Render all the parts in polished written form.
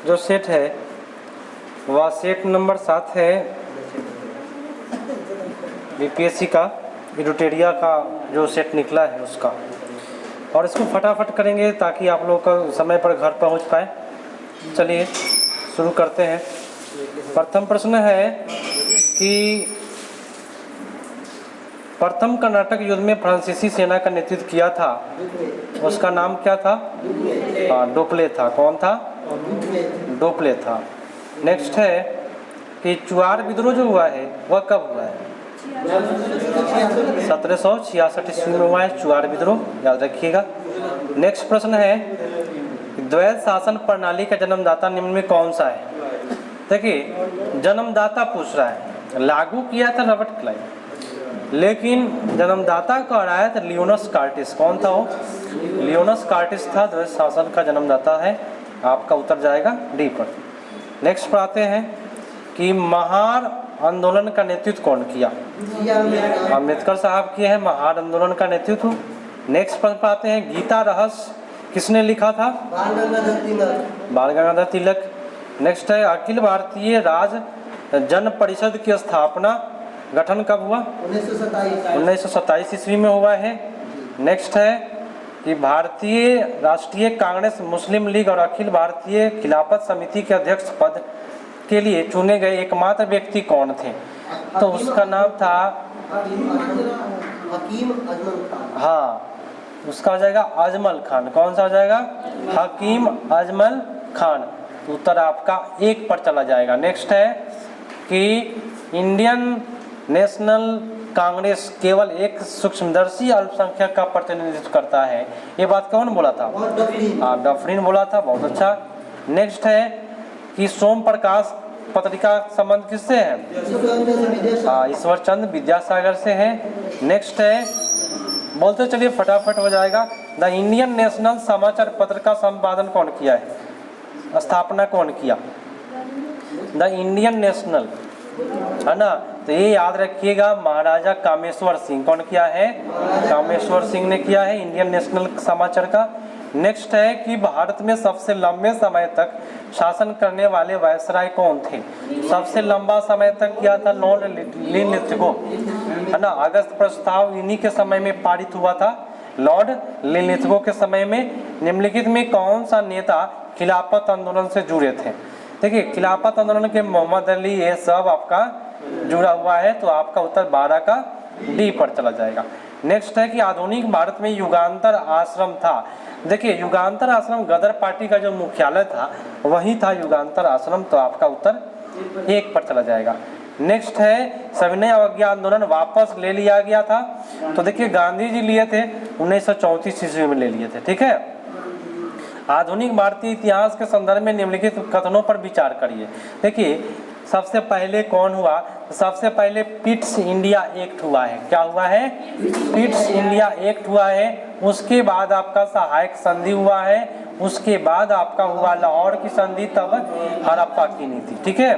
जो सेट है वह सेट नंबर 7 है बीपीएससी का इडोटेरिया का जो सेट निकला है उसका, और इसको फटाफट करेंगे ताकि आप लोग का समय पर घर पहुंच पाए। चलिए शुरू करते हैं। प्रथम प्रश्न है कि प्रथम कर्नाटक युद्ध में फ्रांसीसी सेना का नेतृत्व किया था, उसका नाम क्या था? डोपले था। कौन था? डोपले था। नेक्स्ट है कि चुआर विद्रोह जो हुआ है वह कब हुआ है? 1766 ईस्वी में हुआ है चुआर विद्रोह, याद रखिएगा। नेक्स्ट प्रश्न है द्वैध शासन प्रणाली का जन्मदाता निम्न में कौन सा है? देखिए जन्मदाता पूछ रहा है, लागू किया था रॉबर्ट क्लाइव, लेकिन जन्मदाता कह रहा है तो लियोनस कार्टिस। कौन था वो? लियोनस कार्टिस था द्वैध शासन का जन्मदाता है। आपका उत्तर जाएगा डी पर। नेक्स्ट पर आते हैं कि महार आंदोलन का नेतृत्व कौन किया? अम्बेडकर साहब किए हैं महार आंदोलन का नेतृत्व। नेक्स्ट पर आते हैं गीता रहस्य किसने लिखा था? बाल गंगाधर तिलक। नेक्स्ट है अखिल भारतीय राज जन परिषद की स्थापना गठन कब हुआ? 1927 ईस्वी में हुआ है। नेक्स्ट है कि भारतीय राष्ट्रीय कांग्रेस, मुस्लिम लीग और अखिल भारतीय खिलाफत समिति के अध्यक्ष पद के लिए चुने गए एकमात्र व्यक्ति कौन थे? तो उसका नाम था हकीम अजमल खान। हाँ, उसका हो जाएगा अजमल खान। कौन सा हो जाएगा? हकीम अजमल खान। उत्तर आपका 1 पर चला जाएगा। नेक्स्ट है कि इंडियन नेशनल कांग्रेस केवल एक सूक्ष्मदर्शी अल्पसंख्यक का प्रतिनिधित्व करता है, ये बात कौन बोला था? डफरिन बोला था। बहुत अच्छा। नेक्स्ट है कि सोम प्रकाश पत्रिका संबंध किससे है? ईश्वर चंद्र विद्यासागर से है। नेक्स्ट है, बोलते चलिए फटाफट हो जाएगा, द इंडियन नेशनल समाचार पत्र का संपादन कौन किया है? स्थापना कौन किया? द इंडियन नेशनल, है ना? तो ये याद रखिएगा, महाराजा कामेश्वर सिंह। कौन किया है? कामेश्वर सिंह ने किया है इंडियन नेशनल समाचार का। नेक्स्ट है कि भारत में सबसे लंबे समय तक शासन करने वाले वायसराय कौन थे? सबसे लंबा समय तक किया था लॉर्ड लिनलिथगो, है ना? अगस्त प्रस्ताव इन्हीं के समय में पारित हुआ था, लॉर्ड लिनलिथगो के समय में। निम्नलिखित में कौन सा नेता खिलाफत आंदोलन से जुड़े थे? देखिए खिलाफत आंदोलन के मोहम्मद अली, ये सब आपका जुड़ा हुआ है, तो आपका उत्तर 12 का डी पर चला जाएगा। नेक्स्ट है कि आधुनिक भारत में युगांतर आश्रम था। देखिए युगांतर आश्रम गदर पार्टी का जो मुख्यालय था वही था युगांतर आश्रम, तो आपका उत्तर 1 पर चला जाएगा। नेक्स्ट है सविनय अवज्ञा आंदोलन वापस ले लिया गया था, तो देखिए गांधी जी लिए थे 1934 ईस्वी में ले लिए थे। ठीक है, आधुनिक भारतीय इतिहास के संदर्भ में निम्नलिखित कथनों पर विचार करिए। देखिए सबसे पहले कौन हुआ? सबसे पहले पिट्स इंडिया एक्ट हुआ है। क्या हुआ है? पिट्स इंडिया एक्ट हुआ है। उसके बाद आपका सहायक संधि हुआ है। उसके बाद आपका हुआ लाहौर की संधि, तब हड़प्पा की नीति। ठीक है,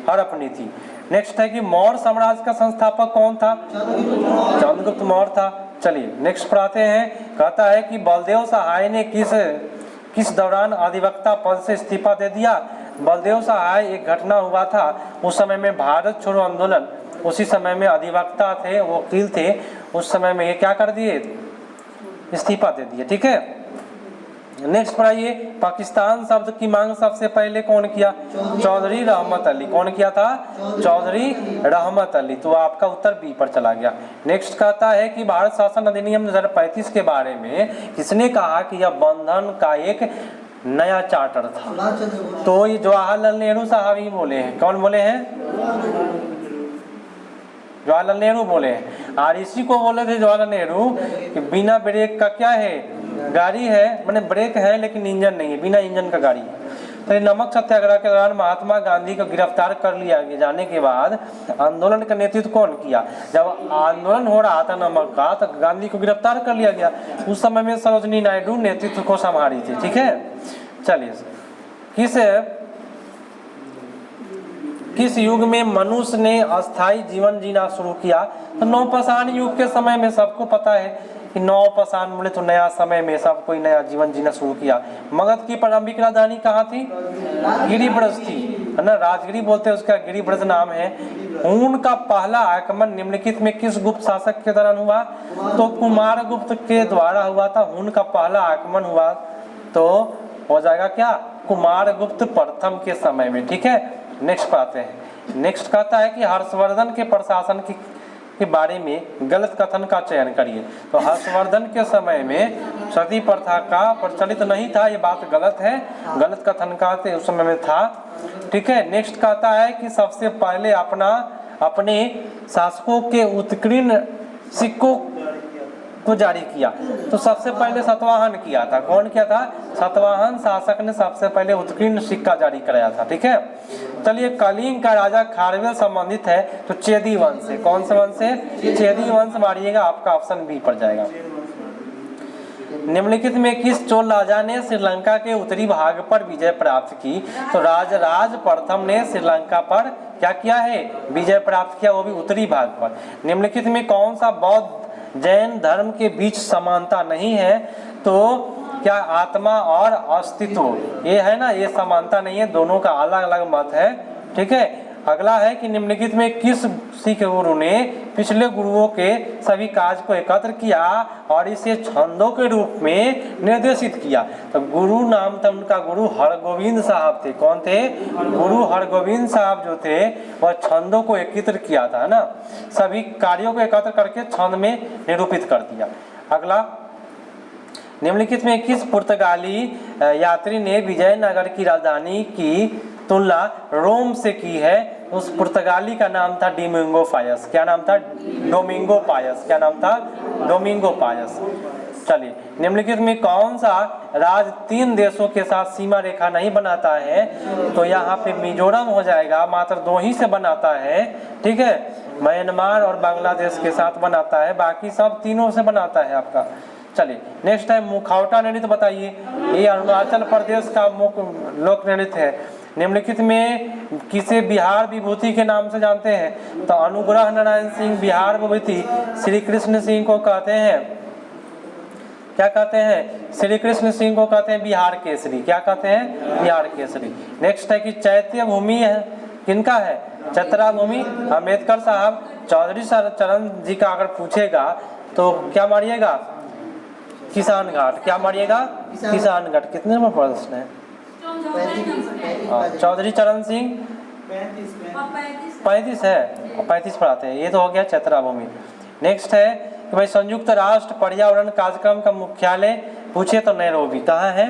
हड़प नीति। नेक्स्ट है कि मौर्य साम्राज्य का संस्थापक कौन था? चंद्रगुप्त मौर्य था। चलिए नेक्स्ट पर आते हैं। कहता है कि बलदेव सहाय ने किस दौरान अधिवक्ता पद से इस्तीफा दे दिया? बलदेव सहाय एक घटना हुआ था, उस समय में भारत छोड़ो आंदोलन, उसी समय में अधिवक्ता थे, वकील थे, उस समय में ये क्या कर दिए? इस्तीफा दे दिए। ठीक है, नेक्स्ट पर आइए। पाकिस्तान शब्द की मांग सबसे पहले कौन किया? चौधरी रहमत अली। कौन किया था? चौधरी रहमत अली। तो आपका उत्तर बी पर चला गया। नेक्स्ट कहता है कि भारत शासन अधिनियम 2035 के बारे में किसने कहा कि यह बंधन का एक नया चार्टर था? तो ये जवाहरलाल नेहरू साहब ही बोले हैं। कौन बोले हैं? जवाहरलाल नेहरू बोले हैं। और इसी को बोले थे जवाहरलाल नेहरू कि बिना ब्रेक का क्या है? गाड़ी है, मैंने ब्रेक है लेकिन इंजन नहीं है, बिना इंजन का गाड़ी है। तो नमक सत्याग्रह के दौरान महात्मा गांधी को गिरफ्तार कर लिया जाने के बाद आंदोलन का नेतृत्व कौन किया? जब आंदोलन हो रहा था नमक का, तो गांधी को गिरफ्तार कर लिया गया। उस समय में सरोजिनी नायडू नेतृत्व को संभाली थी। ठीक है, चलिए किस युग में मनुष्य ने अस्थायी जीवन जीना शुरू किया? तो नवपाषाण युग के समय में, सबको पता है कि नवपाषाण बोले तो नया समय में सब कोई नया जीवन जीना शुरू किया। मगध की प्रारंभिक राजधानी कहाँ थी? गिरिब्रज थी, है ना, राजगिरी बोलते हैं, उसका गिरिब्रज नाम है। हुन का पहला आक्रमण निम्नलिखित में किस गुप्त शासक के दौरान हुआ? तो कुमार गुप्त के द्वारा हुआ था। हुन का पहला आक्रमण हुआ तो हो जाएगा क्या? कुमार गुप्त प्रथम के समय में। ठीक है, नेक्स्ट पढ़ाते हैं। नेक्स्ट कहता है कि हर्षवर्धन के प्रशासन के बारे में गलत कथन का चयन करिए। तो हर्षवर्धन के समय में सती प्रथा का प्रचलित नहीं था, ये बात गलत है, गलत कथन का उस समय में था। ठीक है, नेक्स्ट कहता है कि सबसे पहले अपने शासकों के उत्कीर्ण सिक्कों को जारी किया। तो सबसे पहले सातवाहन किया था। कौन किया था? सातवाहन शासक ने सबसे पहले उत्कीर्ण सिक्का जारी कराया था। ठीक है, चलिए, कलिंग का राजा खारवेल संबंधित है तो चेदी वंश से। कौन से वंश से? चेदी वंश मारिएगा, आपका ऑप्शन बी पड़ जाएगा। निम्नलिखित में किस चोल राजा ने श्रीलंका के उत्तरी भाग पर विजय प्राप्त की? तो राजराज प्रथम ने श्रीलंका पर क्या किया है? विजय प्राप्त किया, वो भी उत्तरी भाग पर। निम्नलिखित में कौन सा बौद्ध जैन धर्म के बीच समानता नहीं है? तो क्या आत्मा और अस्तित्व, ये है ना, ये समानता नहीं है, दोनों का अलग अलग मत है। ठीक है, अगला है कि निम्नलिखित में किस सिख गुरु ने पिछले गुरुओं के सभी कार्य को एकत्र किया और इसे छंदों के रूप में निर्देशित किया? तो गुरु नाम था उनका, गुरु हरगोविंद साहब थे। कौन थे? गुरु हरगोविंद साहब जो थे वह छंदों को एकत्र किया था ना, सभी कार्यों को एकत्र करके छंद में निरूपित कर दिया। अगला, निम्नलिखित में किस पुर्तगाली यात्री ने विजयनगर की राजधानी की तुलना रोम से की है? उस पुर्तगाली का नाम था डोमिंगो पायस। क्या नाम था? Domingo Paes. क्या नाम था? Domingo Paes. चलिए, निम्नलिखित में कौन सा राज्य 3 देशों के साथ सीमा रेखा नहीं बनाता है? तो यहाँ पे मिजोरम हो जाएगा, मात्र 2 ही से बनाता है। ठीक है, म्यांमार और बांग्लादेश के साथ बनाता है, बाकी सब तीनों से बनाता है आपका। चलिए, नेक्स्ट है मुखौटा नृत्य बताइए। ये अरुणाचल प्रदेश का मुख्य लोक नृत्य है। निम्नलिखित में किसे बिहार विभूति के नाम से जानते हैं? तो अनुग्रह नारायण सिंह बिहार विभूति श्री कृष्ण सिंह को कहते हैं। क्या कहते हैं? श्री कृष्ण सिंह को कहते हैं बिहार केसरी। क्या कहते हैं? बिहार केसरी। नेक्स्ट है कि चैत्य भूमि है किनका है? चतरा भूमि अम्बेडकर साहब। चौधरी चरण जी का अगर पूछेगा तो क्या मारिएगा? किसान घाट। क्या मारिएगा? किसान घाट। कितने नंबर प्रश्न है? चौधरी चरण सिंह 35 है, 35 पढ़ाते हैं। ये तो हो गया चतरा भूमि। नेक्स्ट है कि भाई संयुक्त राष्ट्र पर्यावरण कार्यक्रम का मुख्यालय पूछे तो नैरोबी। कहाँ है?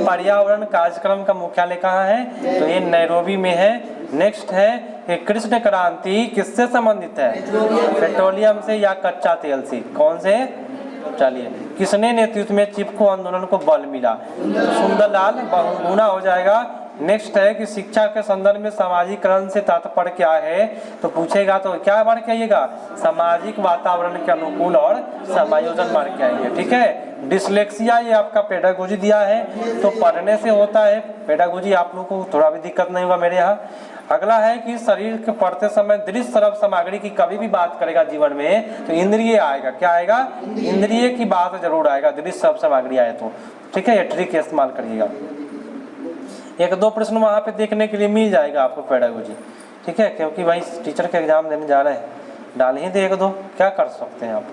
पर्यावरण कार्यक्रम का मुख्यालय कहाँ है? तो ये नैरोबी में है। नेक्स्ट है कि कृष्ण क्रांति किससे संबंधित है? पेट्रोलियम से या कच्चा तेल से? कौन से? चलिए, किसने नेतृत्व में चिपको आंदोलन को बल मिला? सुंदरलाल बहुगुणा हो जाएगा। नेक्स्ट है कि शिक्षा के संदर्भ में सामाजिकरण से तात्पर्य क्या है? तो पूछेगा तो क्या मार्क कहिएगा? सामाजिक वातावरण के अनुकूल और समायोजन मार्क के आएंगे। ठीक है, डिसलेक्सिया ये आपका पेडागोजी दिया है तो पढ़ने से होता है। पेडागोजी आप लोगों को थोड़ा भी दिक्कत नहीं होगा मेरे यहाँ। अगला है कि शरीर के पढ़ते समय दृश्य सर्व सामग्री की कभी भी बात करेगा जीवन में तो इंद्रिय आएगा। क्या आएगा? इंद्रिय की बात जरूर आएगा, दृश्य सर्व सामग्री आए तो। ठीक है, ये ट्रिक इस्तेमाल करिएगा। 1-2 प्रश्न वहाँ पे देखने के लिए मिल जाएगा आपको पेडागोजी। ठीक है, क्योंकि भाई टीचर के एग्जाम देने जा रहे हैं, डाल ही दे 1-2, क्या कर सकते हैं आप।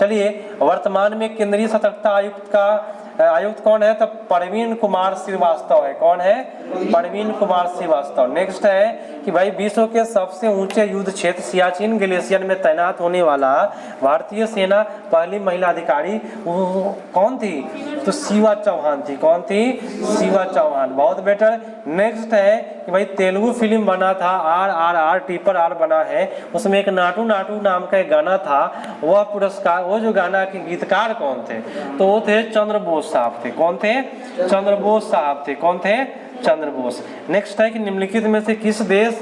चलिए, वर्तमान में केंद्रीय सतर्कता आयुक्त कौन है? तो परवीन कुमार श्रीवास्तव है। कौन है? परवीन कुमार श्रीवास्तव। नेक्स्ट है कि भाई विश्व के सबसे ऊंचे युद्ध क्षेत्र सियाचिन ग्लेशियर में तैनात होने वाला भारतीय सेना पहली महिला अधिकारी कौन थी? तो शिवा चौहान थी। कौन थी? शिवा चौहान। बहुत बेटर। नेक्स्ट है कि भाई तेलुगु फिल्म बना था RRR टिपर आर बना है, उसमें एक नाटू नाटू नाम का एक गाना था, वह पुरस्कार, वो जो गाना के गीतकार कौन थे? तो वो थे चंद्र बोस साहब थे। कौन थे? चंद्र बोस साहब थे। कौन थे? चंद्र बोस। नेक्स्ट है कि निम्नलिखित में से किस देश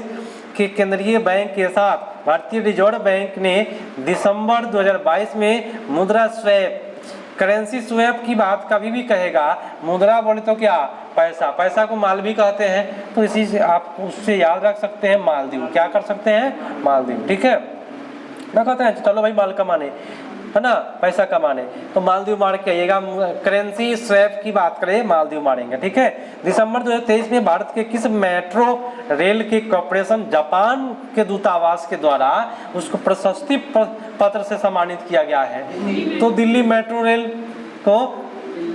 के केंद्रीय बैंक के साथ भारतीय रिजर्व बैंक ने दिसंबर 2022 में मुद्रा स्वैप, करेंसी स्वैप की बात कभी भी कहेगा, मुद्रा बोले तो क्या? पैसा। पैसा को माल भी कहते हैं, तो इसी से आप उससे याद रख सकते हैं मालदीव। क्या कर सकते हैं? मालदीव। ठीक है ना, कहते हैं चलो भाई माल कमाने। है ना, पैसा कमाने, तो मालदीव मार के आइएगा। करेंसी स्वैप की बात करें, मालदीव मारेंगे, ठीक है। दिसंबर 2023 में भारत के किस मेट्रो रेल के कॉर्पोरेशन जापान के दूतावास के द्वारा उसको प्रशस्ति पत्र से सम्मानित किया गया है? तो दिल्ली मेट्रो रेल को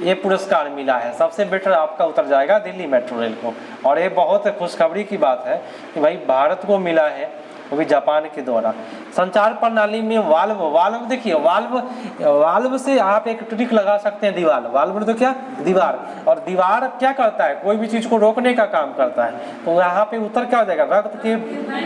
ये पुरस्कार मिला है। सबसे बेटर आपका उतर जाएगा दिल्ली मेट्रो रेल को। और ये बहुत खुशखबरी की बात है कि भाई भारत को मिला है, वो भी जापान के द्वारा। संचार प्रणाली में वाल्व देखिए, वाल्व से आप एक ट्रिक लगा सकते हैं। दीवार, वाल्व तो क्या, दीवार, और दीवार क्या करता है, कोई भी चीज को रोकने का काम करता है। तो यहाँ पे उत्तर क्या हो जाएगा, रक्त के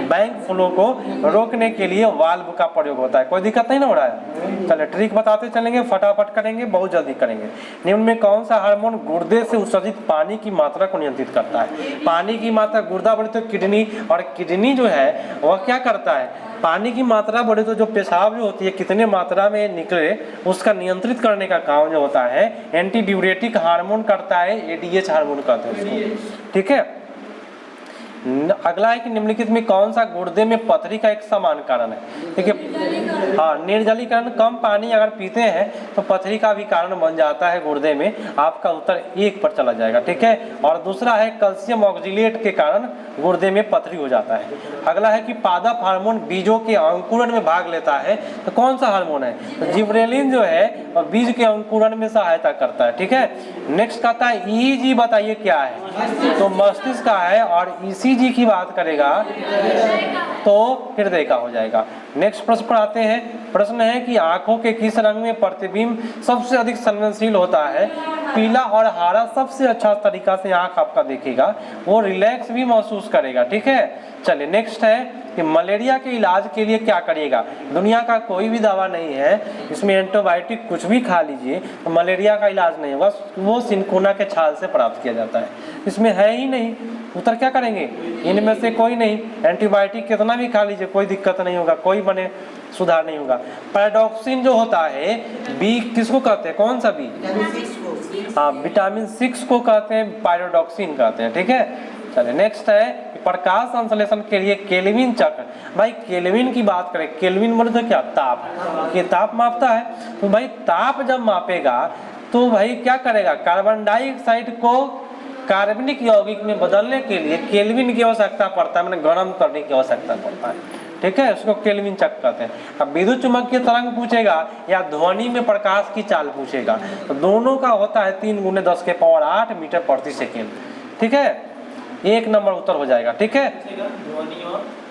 बैंक फ्लो को रोकने के लिए वाल्व का प्रयोग होता है। कोई दिक्कत नहीं ना हो रहा है। चलिए ट्रिक बताते चलेंगे, फटाफट करेंगे, बहुत जल्दी करेंगे। निम्न में कौन सा हार्मोन गुर्दे से उत्सर्जित पानी की मात्रा को नियंत्रित करता है? पानी की मात्रा, गुर्दा बढ़े तो किडनी, और किडनी जो है वह क्या करता है, पानी की मात्रा बढ़े तो जो पेशाब जो होती है कितने मात्रा में निकले उसका नियंत्रित करने का काम जो होता है एंटी ड्यूरेटिक हार्मोन करता है, एडीएच हार्मोन कहते हैं उसको, ठीक है। अगला है कि निम्नलिखित में कौन सा गुर्दे में पथरी का एक समान कारण है? देखिए, हाँ, निर्जलीकरण, कम पानी अगर पीते हैं तो पथरी का भी कारण बन जाता है गुर्दे में। आपका उत्तर 1 पर चला जाएगा, ठीक है। और दूसरा है कैल्शियम ऑक्जिलेट के कारण गुर्दे में पथरी हो जाता है। अगला है कि पादप हार्मोन बीजों के अंकुरण में भाग लेता है, तो कौन सा हार्मोन है? तो जिब्रेलिन जो है और बीज के अंकुरण में सहायता करता है, ठीक है। नेक्स्ट कहता है ईईजी, बताइए क्या है? तो मस्तिष्क का है। और ईसीजी की बात करेगा तो हृदय का हो जाएगा। नेक्स्ट प्रश्न पर आते हैं। प्रश्न है कि आंखों के किस रंग में प्रतिबिंब सबसे अधिक संवेदनशील होता है? पीला और हरा सबसे अच्छा तरीका से आंख आपका देखेगा, वो रिलैक्स भी महसूस करेगा, ठीक है। चलिए नेक्स्ट है कि मलेरिया के इलाज के लिए क्या करिएगा? दुनिया का कोई भी दवा नहीं है, इसमें एंटीबायोटिक कुछ भी खा लीजिए तो मलेरिया का इलाज नहीं होगा, वो सिनकोना के छाल से प्राप्त किया जाता है, इसमें है ही नहीं। उत्तर क्या करेंगे? इनमें से कोई नहीं। एंटीबायोटिक कितना भी खा लीजिए कोई दिक्कत नहीं होगा, कोई बने सुधार नहीं होगा। पैराडॉक्सिन जो होता है, बी किसको कहते हैं, कौन सा बी? हाँ, विटामिन 6 को कहते हैं, पैराडॉक्सिन कहते हैं, ठीक है। चलिए नेक्स्ट है प्रकाश संश्लेषण के लिए केल्विन चक्र। भाई केल्विन की बात करें, केल्विन मतलब तो क्या, ताप, ये ताप मापता है। तो भाई ताप जब मापेगा तो भाई क्या करेगा, कार्बन डाइऑक्साइड को कार्बनिक यौगिक में बदलने के लिए केल्विन की आवश्यकता पड़ता है, मैंने गर्म करने की आवश्यकता पड़ता है, ठीक है। उसको केल्विन चक्र कहते हैं। अब विद्युत चुम्बकीय तरंग पूछेगा या ध्वनि में प्रकाश की चाल पूछेगा तो दोनों का होता है 3 × 10⁸ मीटर प्रति सेकेंड, ठीक है। 1 नंबर उत्तर हो जाएगा, ठीक है।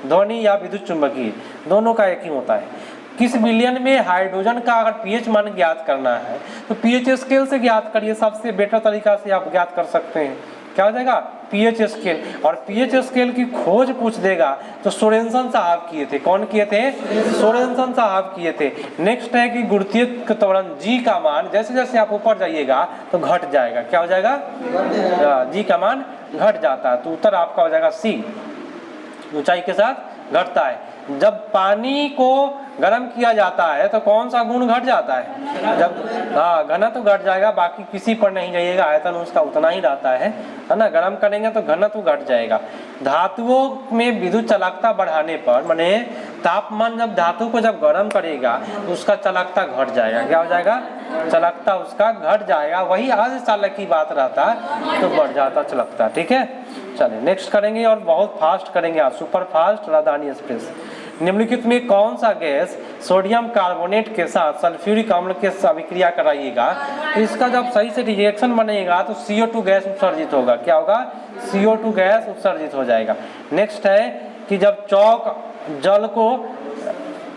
ध्वनि या विद्युत चुम्बकीय दोनों का एक ही होता है। किस विलयन में हाइड्रोजन का अगर पीएच मान ज्ञात करना है तो पीएच स्केल से ज्ञात करिए, सबसे बेटर तरीका से आप ज्ञात कर सकते हैं। क्या हो जाएगा? PH scale. और पीएच स्केल की खोज पूछ देगा तो सोरेनसन साहब किए थे। कौन किए थे? सोरेनसन साहब किए थे। नेक्स्ट है कि गुरुत्वीय त्वरण जी का मान जैसे जैसे आप ऊपर जाइएगा तो घट जाएगा। क्या हो जाएगा? जी का मान घट जाता है, तो उत्तर आपका हो जाएगा सी, ऊंचाई के साथ घटता है। जब पानी को गर्म किया जाता है तो कौन सा गुण घट जाता है? जब घनत्व घट जाएगा, बाकी किसी पर नहीं जाइएगा, आयतन उसका उतना ही रहता है ना। गर्म करेंगे तो घनत्व घट जाएगा। धातुओं में विद्युत चालकता बढ़ाने पर, माने तापमान जब धातु को जब गर्म करेगा तो उसका चालकता घट जाएगा। क्या हो जाएगा? चालकता उसका घट जाएगा। वही आज चालक की बात रहता तो बढ़ जाता चालकता, ठीक है। चलिए नेक्स्ट करेंगे और बहुत फास्ट करेंगे आज, सुपर फास्ट राजधानी एक्सप्रेस। निम्नलिखित में कौन सा गैस सोडियम कार्बोनेट के साथ सल्फ्यूरिक अम्ल के अभिक्रिया कराइएगा तो इसका जब सही से रिएक्शन बनेगा तो CO2 गैस उत्सर्जित होगा। क्या होगा? CO2 गैस उत्सर्जित हो जाएगा। नेक्स्ट है कि जब चौक जल को,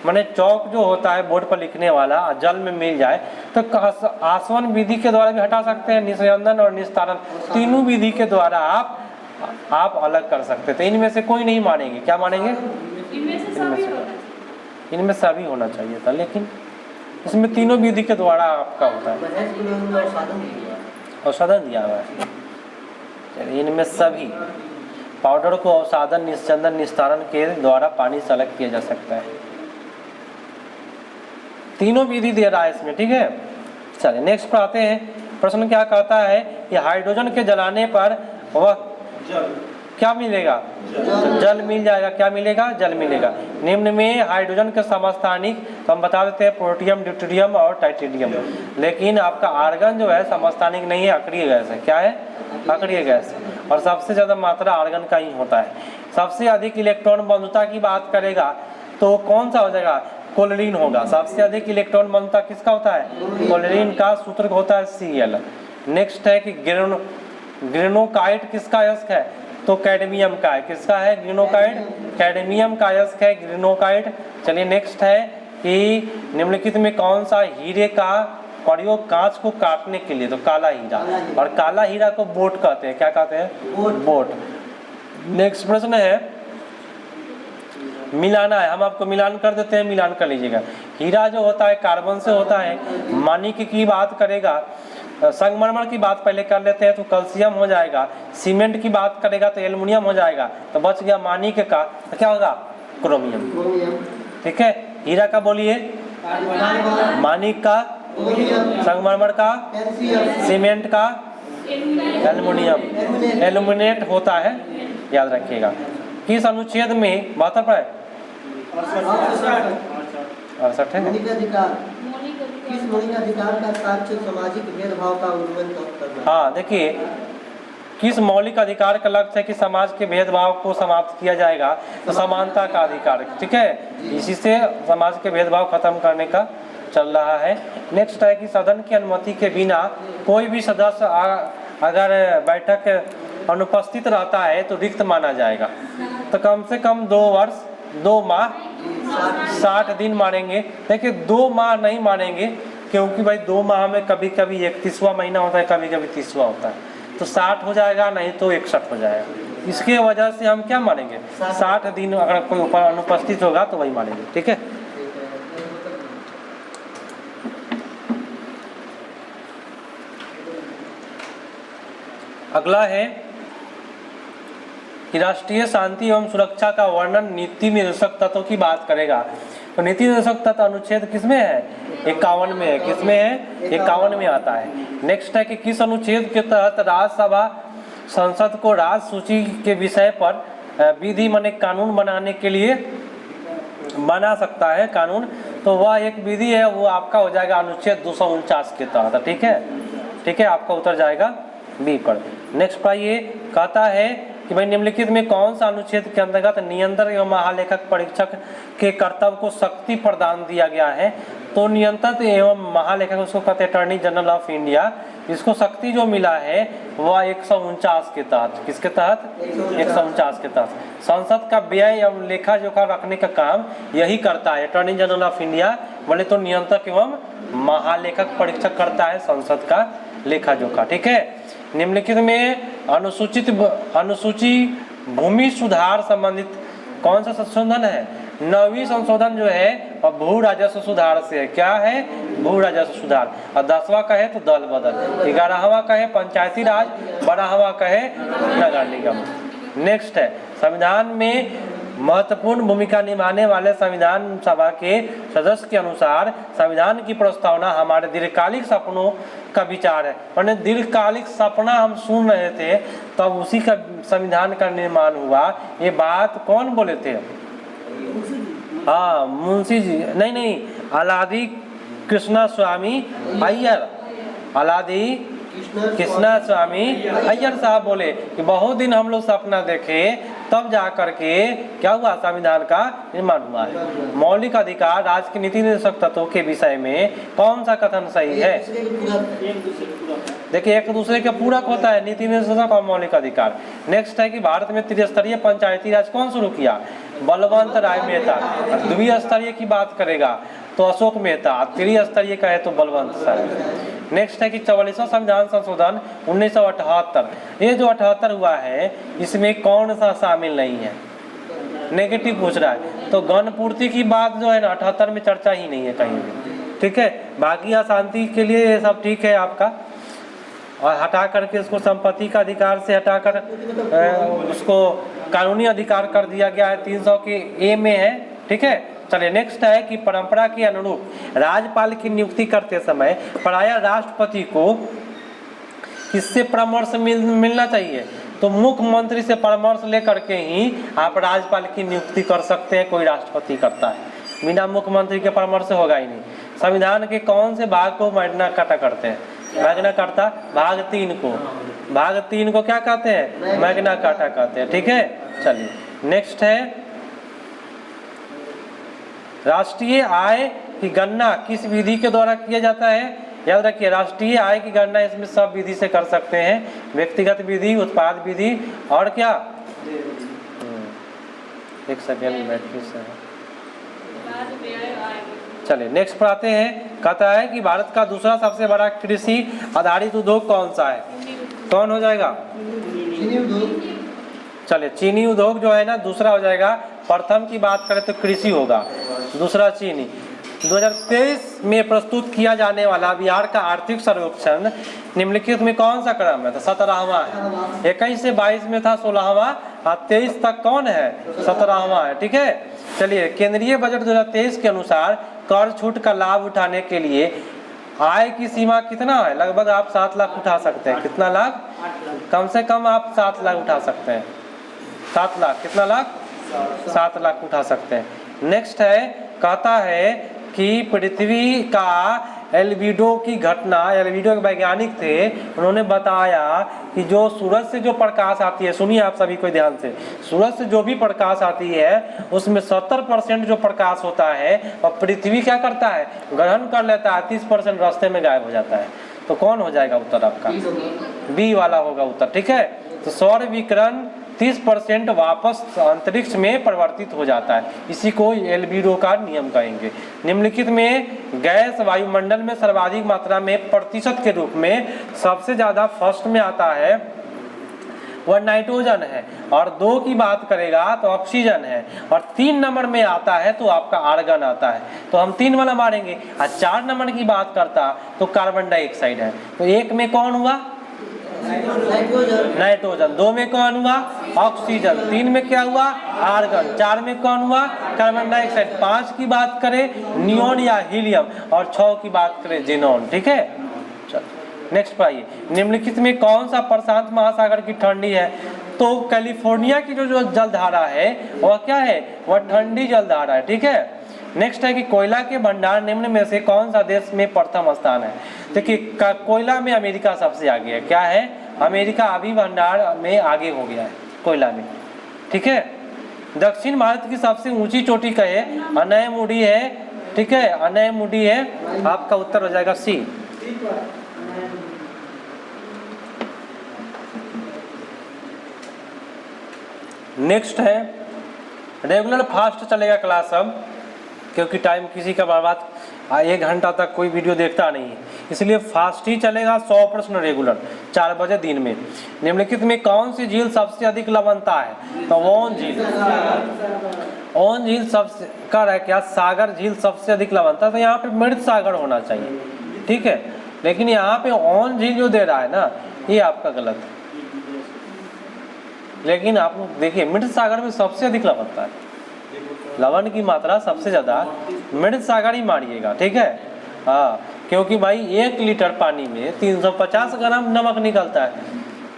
माने चौक जो होता है बोर्ड पर लिखने वाला, जल में मिल जाए तो आसवन विधि के द्वारा भी हटा सकते हैं, निस्यंदन और निस्तारण तीनों विधि के द्वारा आप अलग कर सकते थे। इनमें से कोई नहीं मानेंगे। क्या मानेंगे? इनमें सभी होना चाहिए था, लेकिन इसमें तीनों विधि के द्वारा आपका होता है। औषधन दिया हुआ है, इनमें सभी पाउडर को अवसादन, निस्यंदन, निस्तारण के द्वारा पानी से अलग किया जा सकता है। तीनों विधि दे रहा है इसमें, ठीक है। चलिए नेक्स्ट पर आते हैं। प्रश्न क्या कहता है कि हाइड्रोजन के जलाने पर वह क्या मिलेगा? तो जल मिल जाएगा। क्या मिलेगा? जल मिलेगा। निम्न में हाइड्रोजन के समस्थानिक तो हम बता देते हैं प्रोटियम, ड्यूटेरियम और टाइटेनियम। लेकिन आपका आर्गन जो है समस्थानिक नहीं है, अक्रिय गैस है। क्या है? अक्रिय गैस है। और सबसे ज़्यादा मात्रा आर्गन का ही होता है। सबसे अधिक इलेक्ट्रॉन बंधुता की बात करेगा तो कौन सा हो जाएगा? क्लोरीन होगा। सबसे अधिक इलेक्ट्रॉन बंधुता किसका होता है? क्लोरीन का। सूत्र होता है Cl। नेक्स्ट है कि ग्रेनोकाइट किसका अयस्क है? तो कैडमियम का है। किसका है? ग्रेनोकाइट, कैडमियम का अयस्क है ग्रेनोकाइट। चलिए नेक्स्ट है कि निम्नलिखित में कौन सा हीरे का प्रयोग कांच को काटने के लिए? तो काला हीरा। और काला हीरा को बोट कहते हैं। क्या कहते हैं? बोट। नेक्स्ट प्रश्न है, मिलाना है, हम आपको मिलान कर देते हैं, मिलान कर लीजिएगा। हीरा जो होता है कार्बन से होता है। माणिक्य की बात करेगा, संगमरमर की बात पहले कर लेते हैं तो कैल्शियम हो जाएगा। सीमेंट की बात करेगा तो एल्युमिनियम हो जाएगा। तो बच गया माणिक्य का, तो क्या होगा? क्रोमियम। ठीक है। हीरा का बोलिए, माणिक्य का, संगमरमर का, सीमेंट का, एल्युमिनियम। एल्युमिनेट होता है, याद रखिएगा। किस अनुच्छेद में 72 पर है? 68 है। किस मौलिक अधिकार का साक्ष्य सामाजिक भेदभाव का उन्मूलन करना? हाँ, देखिए किस मौलिक अधिकार का लक्ष्य है कि समाज के भेदभाव को समाप्त किया जाएगा? तो समानता का अधिकार। ठीक है, इसी से समाज के भेदभाव खत्म करने का चल रहा है। नेक्स्ट है कि सदन की अनुमति के बिना कोई भी सदस्य अगर बैठक अनुपस्थित रहता है तो रिक्त माना जाएगा। तो कम से कम 2 वर्ष 2 माह 60 दिन मानेंगे। देखिए 2 माह नहीं मानेंगे क्योंकि भाई 2 माह में कभी कभी 31वां महीना होता है, कभी कभी 30वां होता है। तो 60 हो जाएगा, नहीं तो 61 हो जाएगा। इसके वजह से हम क्या मानेंगे? 60 दिन अगर कोई ऊपर अनुपस्थित होगा तो वही मानेंगे। ठीक है। अगला है कि राष्ट्रीय शांति एवं सुरक्षा का वर्णन नीति निर्देशक तत्व की बात करेगा। तो नीति निर्देशक तत्व अनुच्छेद किसमें है? 51 में है। किसमें है? 51 में आता है। नेक्स्ट है कि किस अनुच्छेद के तहत राज्यसभा संसद को राज्य सूची के विषय पर विधि माने कानून बनाने के लिए बना सकता है कानून? तो वह एक विधि है, वो आपका हो जाएगा अनुच्छेद 249 के तहत। ठीक है। ठीक है, आपका उतर जाएगा बी पर। नेक्स्ट पर ये कहता है कि भाई निम्नलिखित में कौन सा अनुच्छेद के अंतर्गत नियंत्रक एवं महालेखक परीक्षक के कर्तव्य को शक्ति प्रदान दिया गया है? तो नियंत्रक एवं महालेखक, उसको कहते हैं अटॉर्नी जनरल ऑफ इंडिया, इसको शक्ति जो मिला है वह 149 के तहत। किसके तहत? 149 के तहत। संसद का व्यय एवं लेखा जोखा रखने का काम यही करता है अटॉर्नी जनरल ऑफ इंडिया। बोले तो नियंत्रक एवं महालेखक परीक्षक करता है संसद का लेखा जोखा। ठीक है। निम्नलिखित में अनुसूची भूमि सुधार संबंधित कौन सा संशोधन है? 9वीं संशोधन जो है और भू राजस्व सुधार से है। क्या है? भू राजस्व सुधार। और 10वां का है तो दल बदल। 11वां का है पंचायती राज। 12वां का है नगर निगम। नेक्स्ट है संविधान में महत्वपूर्ण भूमिका निभाने वाले संविधान सभा के सदस्य के अनुसार संविधान की प्रस्तावना हमारे दीर्घकालिक सपनों का विचार है। मैंने दीर्घकालिक सपना हम सुन रहे थे तब उसी का संविधान का निर्माण हुआ। ये बात कौन बोले थे? हाँ, मुंशी जी नहीं, अलादी कृष्णा स्वामी अय्यर। अलादी कृष्णा स्वामी अय्यर साहब बोले कि बहुत दिन हम लोग सपना देखे तब जा करके क्या हुआ? संविधान का निर्माण हुआ है। मौलिक अधिकार राज्य के नीति निर्देशक तत्वों के विषय में कौन सा कथन सही है? देखिए एक दूसरे के पूरक होता है नीति निर्देशक और मौलिक अधिकार। नेक्स्ट है कि भारत में त्रिस्तरीय पंचायती राज कौन शुरू किया? बलवंत राय मेहता। द्विस्तरीय की बात करेगा तो अशोक मेहता। त्रिस्तरीय का है तो बलवंत राय। नेक्स्ट है कि 44वां संविधान संशोधन 1978। ये जो 78 हुआ है इसमें कौन सा शामिल नहीं है? नेगेटिव पूछ रहा है तो गणपूर्ति की बात जो है ना 78 में चर्चा ही नहीं है कहीं भी। ठीक है। बाकी अशांति के लिए ये सब ठीक है आपका, और हटा करके उसको संपत्ति का अधिकार से हटाकर उसको कानूनी अधिकार कर दिया गया है। 300 के ए में है। ठीक है। चलिए नेक्स्ट है कि परंपरा के अनुरूप राज्यपाल की नियुक्ति करते समय प्रायः राष्ट्रपति को किससे परामर्श मिलना चाहिए? तो मुख्यमंत्री से परामर्श लेकर के ही आप राज्यपाल की नियुक्ति कर सकते हैं, कोई राष्ट्रपति करता है, बिना मुख्यमंत्री के परामर्श से होगा ही नहीं। संविधान के कौन से भाग को मैग्ना कार्टा करते हैं? मैग्ना कार्टा भाग 3 को, भाग 3 को क्या कहते हैं? मैग्ना कार्टा कहते हैं। ठीक है, चलिए नेक्स्ट है, राष्ट्रीय आय की गणना किस विधि के द्वारा किया जाता है? याद रखिए, राष्ट्रीय आय की गणना इसमें सब विधि से कर सकते हैं, व्यक्तिगत विधि, उत्पाद विधि और क्या, एक सेकेंड बैठिए सर। चलिए नेक्स्ट पर आते हैं। कहता है कि भारत का दूसरा सबसे बड़ा कृषि आधारित उद्योग कौन सा है? कौन हो जाएगा? चीनी उद्योग। चलिए चीनी उद्योग जो है ना दूसरा हो जाएगा। प्रथम की बात करें तो कृषि होगा, दूसरा चीनी। 2023 में प्रस्तुत किया जाने वाला बिहार का आर्थिक सर्वेक्षण निम्नलिखित में कौन सा क्रम है? तो 17वां है। 21 से 22 में था 16वां, और 23 तक कौन है? 17वां है। ठीक है, चलिए केंद्रीय बजट 2023 के अनुसार कर छूट का लाभ उठाने के लिए आय की सीमा कितना है? लगभग आप 7 लाख उठा सकते हैं। कितना लाख? कम से कम आप 7 लाख उठा सकते हैं। 7 लाख, कितना लाख? 7 लाख उठा सकते हैं। नेक्स्ट है, कहता है कि पृथ्वी का एल्बिडो की घटना, एल्बिडो के वैज्ञानिक थे, उन्होंने बताया कि जो सूरज से जो प्रकाश आती है, सुनिए आप सभी को ध्यान से, सूरज से जो भी प्रकाश आती है उसमें 70% जो प्रकाश होता है और पृथ्वी क्या करता है? ग्रहण कर लेता है, 30% रास्ते में गायब हो जाता है। तो कौन हो जाएगा उत्तर आपका? बी वाला होगा उत्तर। ठीक है, तो सौर विकिरण 30% वापस अंतरिक्ष में परिवर्तित हो जाता है, इसी को एल्बिडो का नियम कहेंगे। निम्नलिखित में गैस वायुमंडल में सर्वाधिक मात्रा में प्रतिशत के रूप में सबसे ज्यादा फर्स्ट में आता है वह नाइट्रोजन है, और 2 की बात करेगा तो ऑक्सीजन है, और 3 नंबर में आता है तो आपका आर्गन आता है। तो हम 3 वाला मारेंगे। और 4 नंबर की बात करता तो कार्बन डाइऑक्साइड है। तो 1 में कौन हुआ? नाइट्रोजन। 2 में कौन हुआ? ऑक्सीजन। 3 में क्या हुआ? आर्गन। 4 में कौन हुआ? Carbon dioxide. 5 की बात करें नियोन या हीलियम, और 6 की बात करें जेनॉन। ठीक है, चलो नेक्स्ट पर आइए। निम्नलिखित में कौन सा प्रशांत महासागर की ठंडी है? तो कैलिफोर्निया की जो जलधारा है वह क्या है? वह ठंडी जलधारा है। ठीक है, नेक्स्ट है कि कोयला के भंडार निम्न में से कौन सा देश में प्रथम स्थान है? देखिए कोयला में अमेरिका सबसे आगे है। क्या है? अमेरिका अभी भंडार में आगे हो गया है कोयला में। ठीक है, दक्षिण भारत की सबसे ऊंची चोटी का है अनैमुडी है। ठीक है, अनैमुडी है, आपका उत्तर हो जाएगा सी। नेक्स्ट है, रेगुलर फास्ट चलेगा क्लास अब, क्योंकि टाइम किसी का बर्बाद 1 घंटा तक कोई वीडियो देखता नहीं है, इसलिए फास्ट ही चलेगा। 100 प्रश्न रेगुलर 4 बजे दिन में। निम्नलिखित में कौन सी झील सबसे अधिक लवणता है? तो ओन झील। ओन झील सबसे कर है क्या? सागर झील सबसे अधिक लवणता। तो यहाँ पे मृत सागर होना चाहिए। ठीक है, लेकिन यहाँ पे ओन झील जो दे रहा है ना, ये आपका गलत है। लेकिन आप लोग देखिए मृत सागर में सबसे अधिक लवणता है, लवण की मात्रा सबसे ज्यादा मृत सागर ही मारिएगा। ठीक है, हाँ, क्योंकि भाई 1 लीटर पानी में 350 ग्राम नमक निकलता है,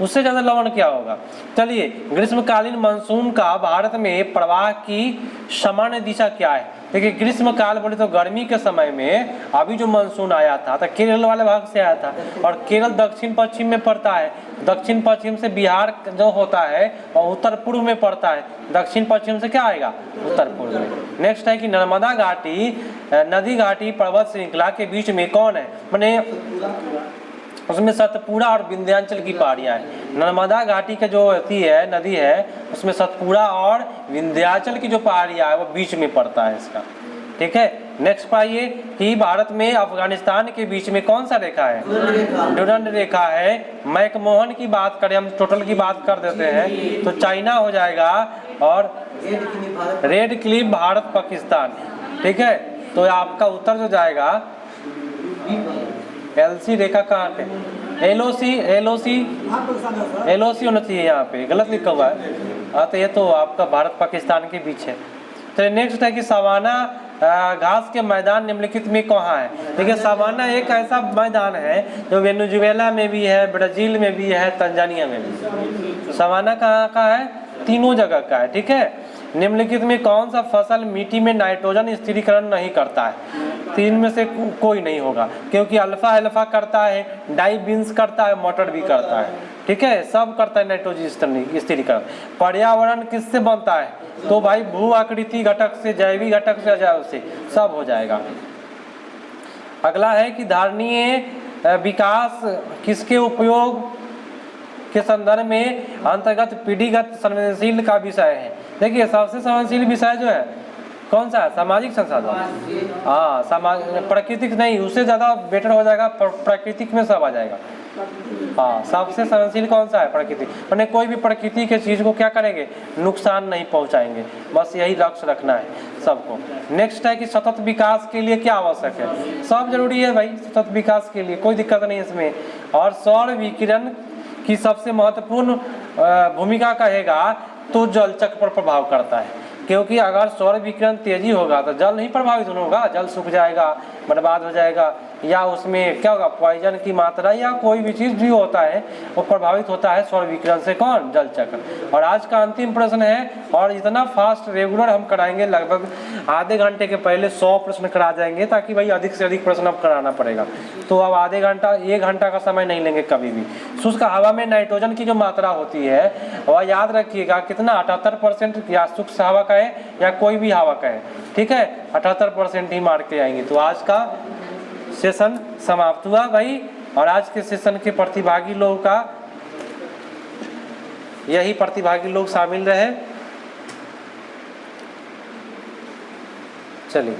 उससे ज्यादा लवण क्या होगा। चलिए, ग्रीष्मकालीन मानसून का भारत में प्रवाह की सामान्य दिशा क्या है? देखिए ग्रीष्म काल बोले तो गर्मी के समय में अभी जो मानसून आया था तो केरल वाले भाग से आया था, और केरल दक्षिण पश्चिम में पड़ता है। दक्षिण पश्चिम से बिहार जो होता है और उत्तर पूर्व में पड़ता है। दक्षिण पश्चिम से क्या आएगा? उत्तर पूर्व में। नेक्स्ट है कि नर्मदा घाटी नदी घाटी पर्वत श्रृंखला के बीच में कौन है? माने उसमें सतपुड़ा और विंध्याचल की पहाड़ियाँ हैं। नर्मदा घाटी का जो नदी है उसमें सतपुड़ा और विंध्याचल की जो पहाड़ियाँ है वो बीच में पड़ता है इसका। ठीक है, नेक्स्ट पाइए कि भारत में अफगानिस्तान के बीच में कौन सा रेखा है? डुरंड रेखा है। मैकमोहन की बात करें, हम टोटल की बात कर देते हैं तो चाइना हो जाएगा, और रेड क्लिफ भारत पाकिस्तान। ठीक है, तो आपका उत्तर जो जाएगा एलसी रेखा कहाँ पे? एलओसी होना चाहिए, यहाँ पे गलत लिखा हुआ है। हाँ, तो ये तो आपका भारत पाकिस्तान के बीच है। तो नेक्स्ट है कि सवाना घास के मैदान निम्नलिखित में कहाँ है? देखिए सवाना एक ऐसा मैदान है जो वेनेजुएला में भी है, ब्राजील में भी है, तंजानिया में भी। सवाना कहाँ का है? तीनों जगह का है, ठीक है। निम्नलिखित में कौन सा फसल मिट्टी में नाइट्रोजन स्थिरीकरण नहीं करता है? तीन में से कोई नहीं होगा, क्योंकि अल्फा अल्फा करता है, डाई बीन्स करता है, मटर भी करता है, ठीक है, सब करता है नाइट्रोजन स्थिरीकरण। पर्यावरण किससे बनता है? तो भाई भू आकृति घटक से, जैविक घटक से, अजैव से, सब हो जाएगा। अगला है कि धारणीय विकास किसके उपयोग के संदर्भ में अंतर्गत पीढ़ीगत संवेदनशील का विषय है? देखिए सबसे संवेदनशील विषय जो है कौन सा है? सामाजिक संसाधन। हाँ, प्राकृतिक नहीं, उससे ज़्यादा बेटर हो जाएगा, प्राकृतिक में सब आ जाएगा। हाँ, सबसे संवेदनशील कौन सा है? प्राकृतिक। मैंने कोई भी प्रकृति के चीज़ को क्या करेंगे? नुकसान नहीं पहुंचाएंगे, बस यही लक्ष्य रखना है सबको। नेक्स्ट है कि सतत विकास के लिए क्या आवश्यक है? सब जरूरी है भाई सतत विकास के लिए, कोई दिक्कत नहीं इसमें। और सौर विकिरण की सबसे महत्वपूर्ण भूमिका कहेगा तो जल चक्र पर प्रभाव करता है, क्योंकि अगर सौर विकिरण तेजी होगा तो जल नहीं प्रभावित होगा, जल सूख जाएगा, बर्बाद हो जाएगा, या उसमें क्या होगा? पॉइजन की मात्रा या कोई भी चीज़ भी होता है वो प्रभावित होता है सौर विकिरण से। कौन? जल चक्र। और आज का अंतिम प्रश्न है, और इतना फास्ट रेगुलर हम कराएंगे, लगभग आधे घंटे के पहले 100 प्रश्न करा जाएंगे, ताकि भाई अधिक से अधिक प्रश्न अब कराना पड़ेगा। तो अब आधे घंटा 1 घंटा का समय नहीं लेंगे कभी भी। शुष्क हवा में नाइट्रोजन की जो मात्रा होती है वह याद रखिएगा कितना? 78%, या शुष्क हवा का है या कोई भी हवा का है, ठीक है, 78% ही मार के आएंगे। तो आज का सेशन समाप्त हुआ भाई, और आज के सेशन के प्रतिभागी लोगों का यही प्रतिभागी लोग शामिल रहे। चलिए।